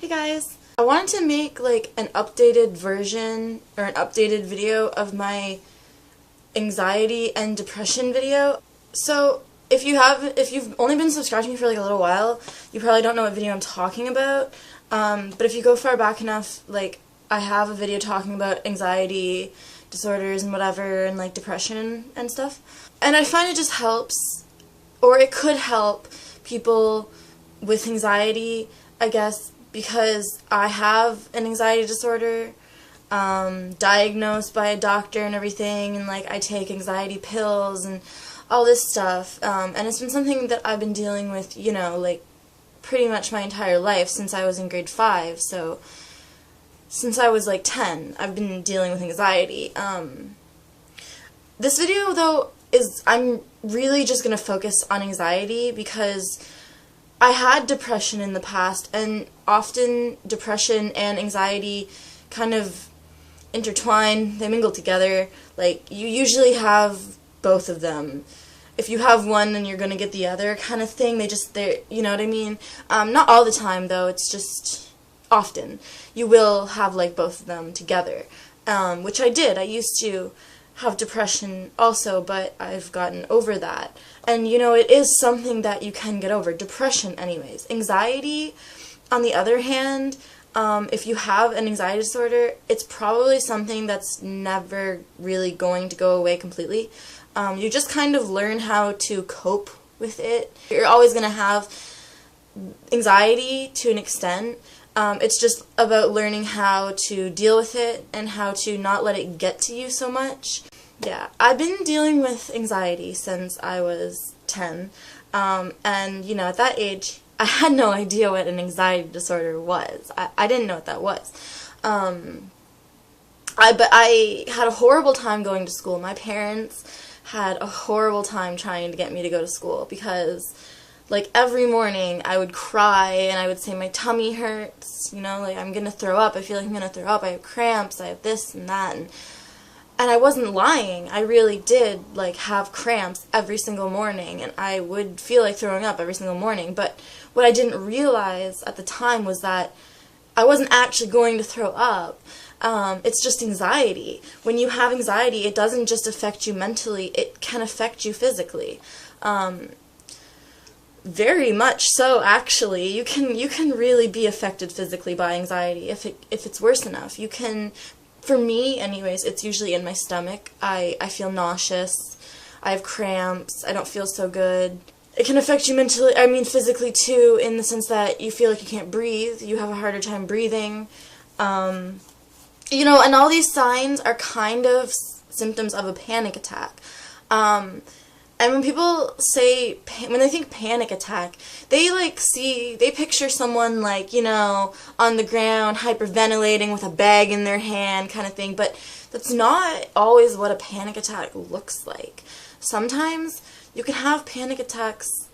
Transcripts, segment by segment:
Hey guys! I wanted to make like an updated version or an updated video of my anxiety and depression video. So if you've only been subscribed to me for like a little while, you probably don't know what video I'm talking about. But if you go far back enough, like I have a video talking about anxiety disorders and whatever and like depression and stuff. And I find it just helps, or it could help people with anxiety, I guess, because I have an anxiety disorder, diagnosed by a doctor and everything, and like I take anxiety pills and all this stuff, and it's been something that I've been dealing with, you know, like pretty much my entire life since I was in grade 5, so since I was like 10, I've been dealing with anxiety. This video, though, I'm really just going to focus on anxiety because I had depression in the past, and often depression and anxiety kind of intertwine, they mingle together. Like, you usually have both of them. If you have one, then you're going to get the other kind of thing. They're, you know what I mean? Not all the time, though, it's just often. You will have, like, both of them together, which I did. I used to have depression also, but I've gotten over that. And, you know, it is something that you can get over. Depression, anyways. Anxiety, on the other hand, if you have an anxiety disorder, it's probably something that's never really going to go away completely. You just kind of learn how to cope with it. You're always going to have anxiety to an extent. It's just about learning how to deal with it and how to not let it get to you so much. Yeah, I've been dealing with anxiety since I was 10, and, you know, at that age, I had no idea what an anxiety disorder was. I didn't know what that was. But I had a horrible time going to school. My parents had a horrible time trying to get me to go to school because, like, every morning I would cry and I would say my tummy hurts, you know, like I'm gonna throw up, I feel like I'm gonna throw up, I have cramps, I have this and that, and I wasn't lying. I really did, like, have cramps every single morning, and I would feel like throwing up every single morning. But what I didn't realize at the time was that I wasn't actually going to throw up. It's just anxiety. When you have anxiety, it doesn't just affect you mentally, it can affect you physically. Very much so, actually. You can really be affected physically by anxiety if it's worse enough. You can. For me, anyways, it's usually in my stomach. I feel nauseous. I have cramps. I don't feel so good. It can affect you mentally, I mean physically too, in the sense that you feel like you can't breathe. You have a harder time breathing. You know, and all these signs are kind of symptoms of a panic attack. And when people say, when they think panic attack, they picture someone like, you know, on the ground, hyperventilating with a bag in their hand kind of thing, but that's not always what a panic attack looks like. Sometimes you can have panic attacks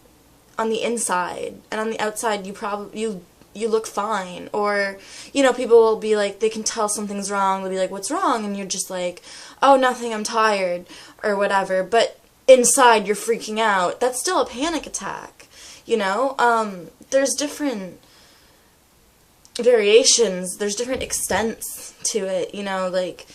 on the inside, and on the outside you look fine, or, you know, people will be like, they can tell something's wrong, they'll be like, what's wrong? And you're just like, oh, nothing, I'm tired, or whatever, but inside you're freaking out. That's still a panic attack, you know? There's different variations, there's different extents to it, you know, like,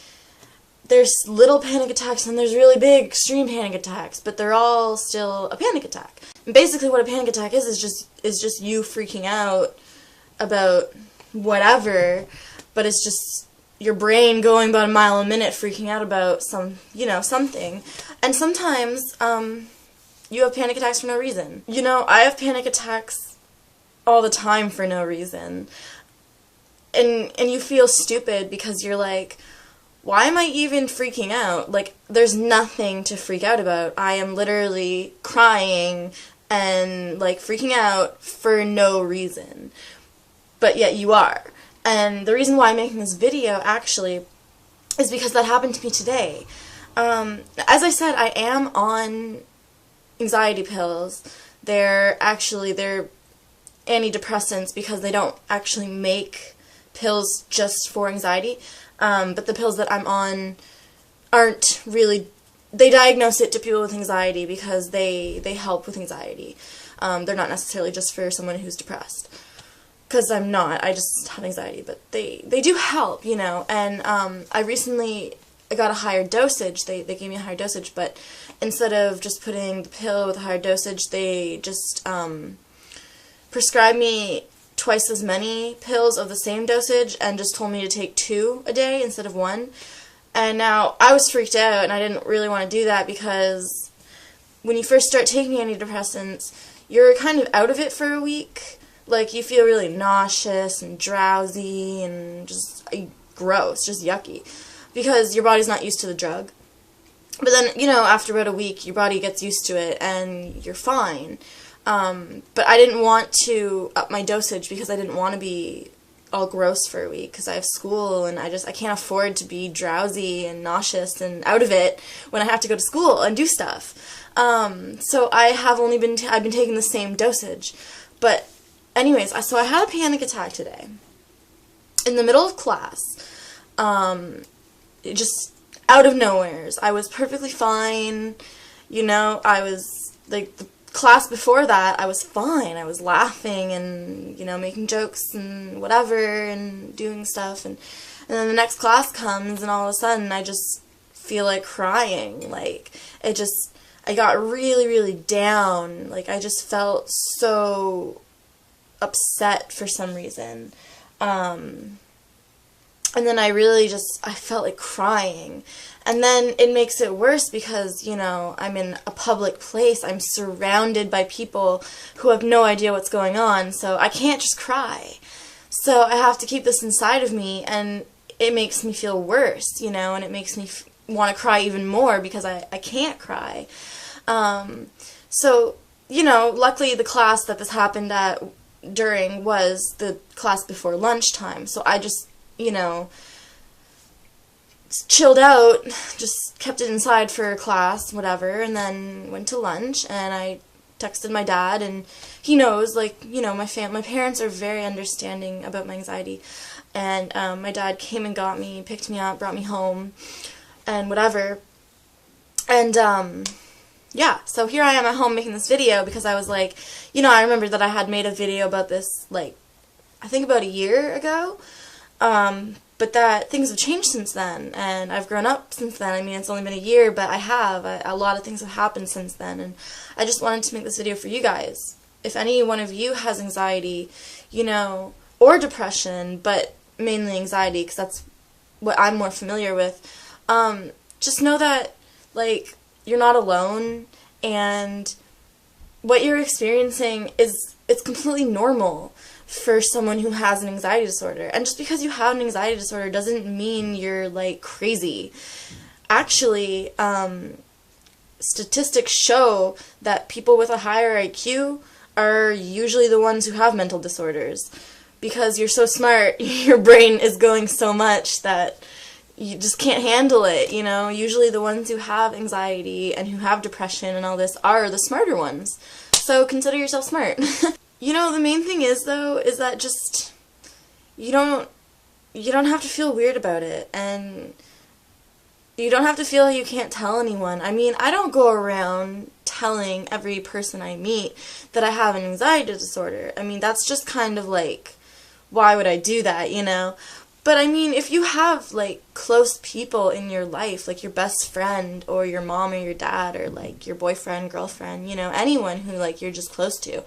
there's little panic attacks and there's really big extreme panic attacks, but they're all still a panic attack. And basically what a panic attack is just you freaking out about whatever, but it's just your brain going about a mile a minute freaking out about something. And sometimes, you have panic attacks for no reason. You know, I have panic attacks all the time for no reason. And you feel stupid because you're like, why am I even freaking out? Like, there's nothing to freak out about. I am literally crying and, like, freaking out for no reason. But yet you are. And the reason why I'm making this video, actually, is because that happened to me today. As I said, I am on anxiety pills. They're antidepressants because they don't actually make pills just for anxiety. But the pills that I'm on aren't really, they diagnose it to people with anxiety because they help with anxiety. They're not necessarily just for someone who's depressed. because I'm not, I just have anxiety, but they do help, you know, and I recently got a higher dosage. They gave me a higher dosage, but instead of just putting the pill with a higher dosage, they just prescribed me twice as many pills of the same dosage and just told me to take 2 a day instead of 1. And now I was freaked out, and I didn't really want to do that because when you first start taking antidepressants, you're kind of out of it for a week. Like, you feel really nauseous and drowsy and just gross, just yucky, because your body's not used to the drug. But then, you know, after about a week, your body gets used to it and you're fine. But I didn't want to up my dosage because I didn't want to be all gross for a week because I have school, and I can't afford to be drowsy and nauseous and out of it when I have to go to school and do stuff. So I've been taking the same dosage. But anyways, so I had a panic attack today in the middle of class. Just out of nowhere. I was perfectly fine. You know, I was like, the class before that, I was fine. I was laughing and, you know, making jokes and whatever and doing stuff. And then the next class comes, and all of a sudden I just feel like crying. Like, I got really, really down. Like, I just felt so upset for some reason. And then I felt like crying. And then it makes it worse because, you know, I'm in a public place. I'm surrounded by people who have no idea what's going on, so I can't just cry. So I have to keep this inside of me, and it makes me feel worse, you know, and it makes me want to cry even more because I can't cry. So, you know, luckily the class that this happened during was the class before lunchtime, so I just, you know, chilled out, just kept it inside for class, whatever, and then went to lunch, and I texted my dad, and he knows, like, you know, my parents are very understanding about my anxiety, and my dad came and got me, picked me up, brought me home, and whatever, and yeah, so here I am at home making this video because I was like, you know, I remember that I had made a video about this, like, I think about a year ago, but that things have changed since then, and I've grown up since then. I mean, it's only been a year, but a lot of things have happened since then, and I just wanted to make this video for you guys. If any one of you has anxiety, you know, or depression, but mainly anxiety, because that's what I'm more familiar with, just know that, like, you're not alone, and what you're experiencing it's completely normal for someone who has an anxiety disorder. And just because you have an anxiety disorder doesn't mean you're, like, crazy. Actually, statistics show that people with a higher IQ are usually the ones who have mental disorders. Because you're so smart, your brain is going so much that you just can't handle it, you know? Usually the ones who have anxiety and who have depression and all this are the smarter ones. So consider yourself smart. You know, the main thing is, though, is that just, you don't have to feel weird about it, and you don't have to feel like you can't tell anyone. I mean, I don't go around telling every person I meet that I have an anxiety disorder. I mean, that's just kind of like, why would I do that, you know? But I mean, if you have, like, close people in your life, like your best friend or your mom or your dad or, like, your boyfriend, girlfriend, you know, anyone who, like, you're just close to,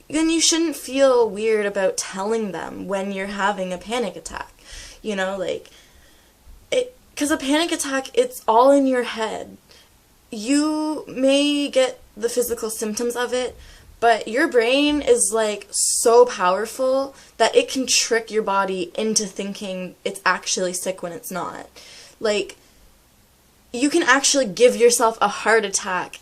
then you shouldn't feel weird about telling them when you're having a panic attack. You know, like, because a panic attack, it's all in your head. You may get the physical symptoms of it, but your brain is, like, so powerful that it can trick your body into thinking it's actually sick when it's not. Like, you can actually give yourself a heart attack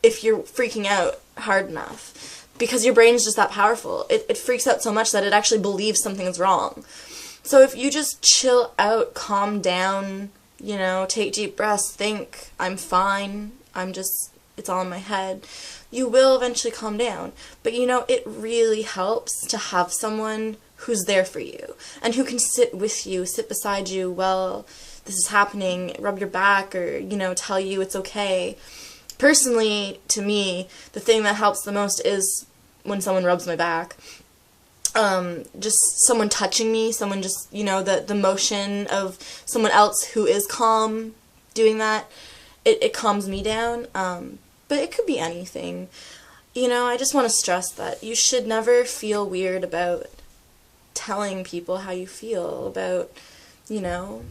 if you're freaking out hard enough. Because your brain is just that powerful. It freaks out so much that it actually believes something is wrong. So if you just chill out, calm down, you know, take deep breaths, think, I'm fine, it's all in my head, you will eventually calm down. But, you know, it really helps to have someone who's there for you and who can sit with you, sit beside you while this is happening, rub your back, or, you know, tell you it's okay. Personally, to me, the thing that helps the most is when someone rubs my back. just someone touching me, someone just, you know, the motion of someone else who is calm doing that, it calms me down. But it could be anything. You know, I just want to stress that you should never feel weird about telling people how you feel, about, you know,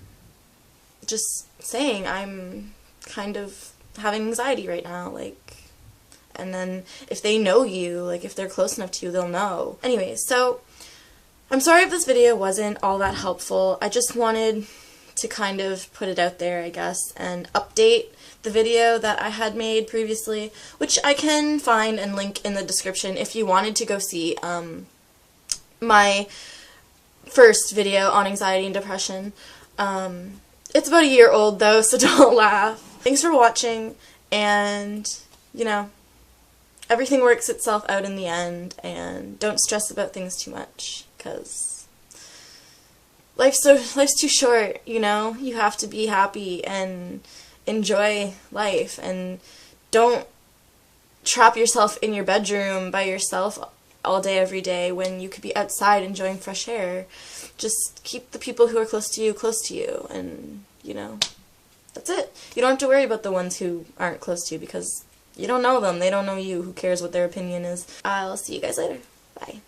just saying, I'm kind of having anxiety right now, like, and then if they know you, like, if they're close enough to you, they'll know. Anyway, so I'm sorry if this video wasn't all that helpful. I just wanted to kind of put it out there, I guess, and update the video that I had made previously, which I can find and link in the description if you wanted to go see my first video on anxiety and depression. It's about a year old though, so don't laugh. Thanks for watching, and, you know, everything works itself out in the end, and don't stress about things too much, because life's too short, you know? You have to be happy and enjoy life, and don't trap yourself in your bedroom by yourself all day every day when you could be outside enjoying fresh air. Just keep the people who are close to you, and, you know, that's it. You don't have to worry about the ones who aren't close to you, because you don't know them, they don't know you. Who cares what their opinion is? I'll see you guys later. Bye.